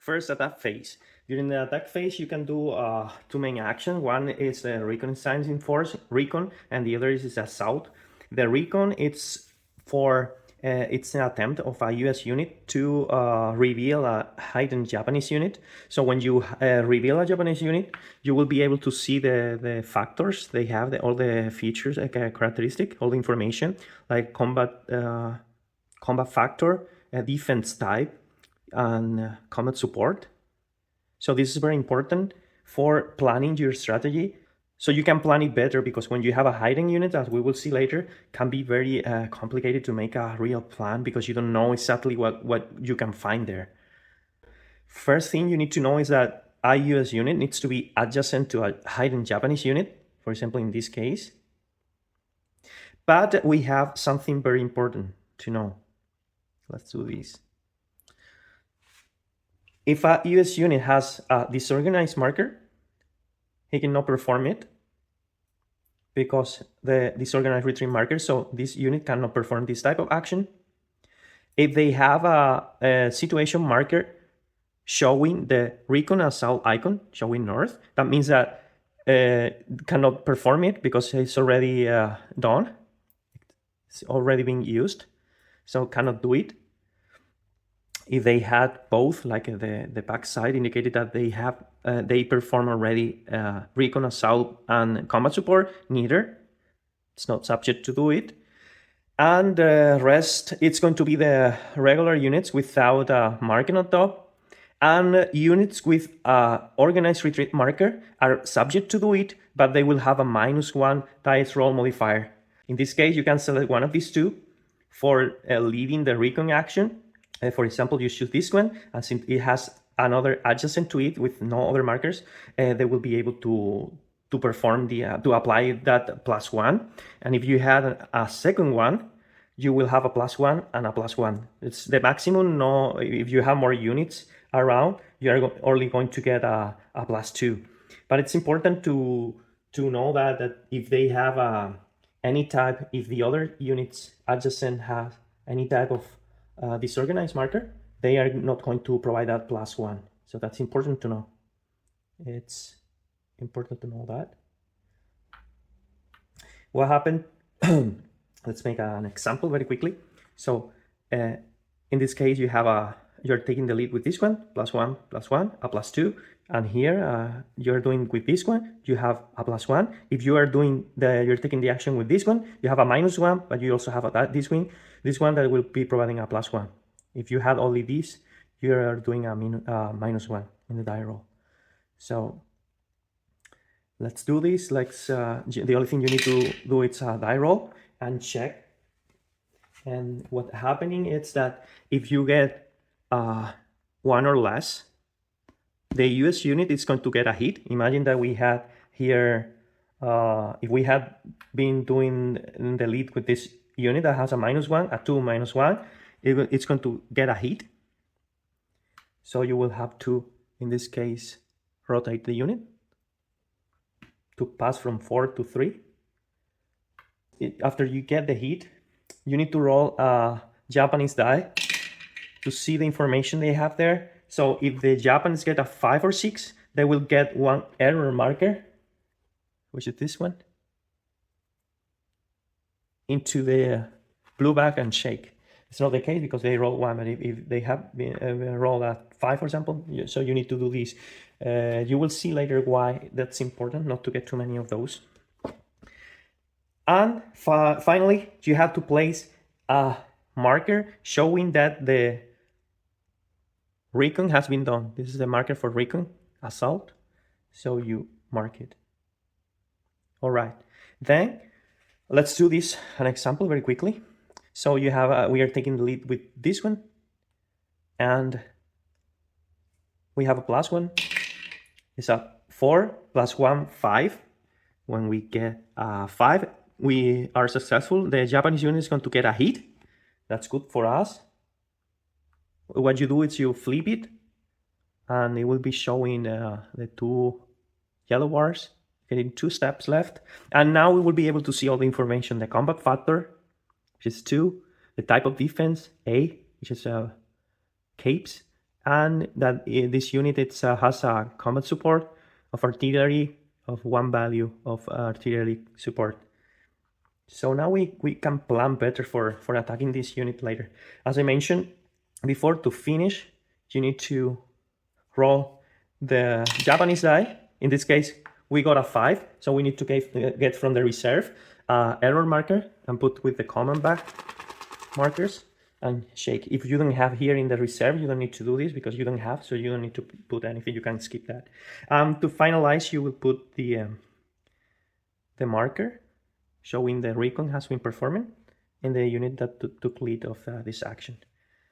First, attack phase. During the attack phase, you can do two main actions. One is the reconnaissance in force, Recon, and the other is assault. The Recon, it's an attempt of a U.S. unit to reveal a hidden Japanese unit. So when you reveal a Japanese unit, you will be able to see the factors they have, all the features, characteristic, all the information, like combat factor, defense type, and combat support. So this is very important for planning your strategy. So you can plan it better, because when you have a hiding unit, as we will see later, can be very complicated to make a real plan, because you don't know exactly what you can find there. First thing you need to know is that a US unit needs to be adjacent to a hidden Japanese unit, for example, in this case. But we have something very important to know. Let's do this. If a US unit has a disorganized marker, he cannot perform it because the disorganized retreat marker, so this unit cannot perform this type of action. If they have a situation marker showing the Recon assault icon, showing north, that means that cannot perform it because it's already done. It's already being used, so cannot do it. If they had both, like the back side indicated that they perform already Recon, assault, and combat support, neither. It's not subject to do it. And the rest, it's going to be the regular units without a marking on top. And units with organized retreat marker are subject to do it, but they will have a -1 dice roll modifier. In this case, you can select one of these two for leading the Recon action. For example, you choose this one, and since it has another adjacent to it with no other markers, they will be able to perform to apply that +1. And if you had a second one, you will have a +1 and a +1. It's the maximum. No, if you have more units around, you are only going to get a +2. But it's important to know that if they have any type, if the other units adjacent have any type of disorganized marker, they are not going to provide that +1. So that's important to know. It's important to know that. What happened? Let's make an example very quickly. So in this case, you're taking the lead with this one, +1, +1, a +2, and here you're doing with this one, you have a +1. If you are you're taking the action with this one, you have a -1, but you also have this one that will be providing a +1. If you had only this, you are doing a -1 in the die roll. So let's do this. The only thing you need to do is a die roll and check. And what's happening is that if you get 1 or less, the US unit is going to get a hit. Imagine that we had here, if we had been doing the lead with this unit that has a -1, a 2, -1, it's going to get a hit. So you will have to, in this case, rotate the unit to pass from 4 to 3. After you get the hit, you need to roll a Japanese die to see the information they have there. So if the Japanese get a 5 or 6, they will get one error marker, which is this one, into the blue bag and shake. It's not the case because they roll 1, but if they have rolled a 5, for example, so you need to do this. You will see later why that's important, not to get too many of those. And finally, you have to place a marker showing that the Recon has been done. This is the marker for Recon, assault. So you mark it. All right. Then let's do an example very quickly. So you have we are taking the lead with this one, and we have a +1. It's a 4 +1, 5. When we get a 5, we are successful. The Japanese unit is going to get a hit. That's good for us. What you do is you flip it, and it will be showing the 2 yellow bars, getting 2 steps left. And now we will be able to see all the information: the combat factor, which is 2, the type of defense, A, which is capes, and that this unit has a combat support of artillery of 1 value of artillery support. So now we can plan better for attacking this unit later. As I mentioned before, to finish, you need to roll the Japanese die. In this case, we got a 5, so we need to get from the reserve error marker and put with the command back markers and shake. If you don't have here in the reserve, you don't need to do this because you don't have, so you don't need to put anything. You can skip that. To finalize, you will put the marker showing the Recon has been performing and the unit that took lead of this action.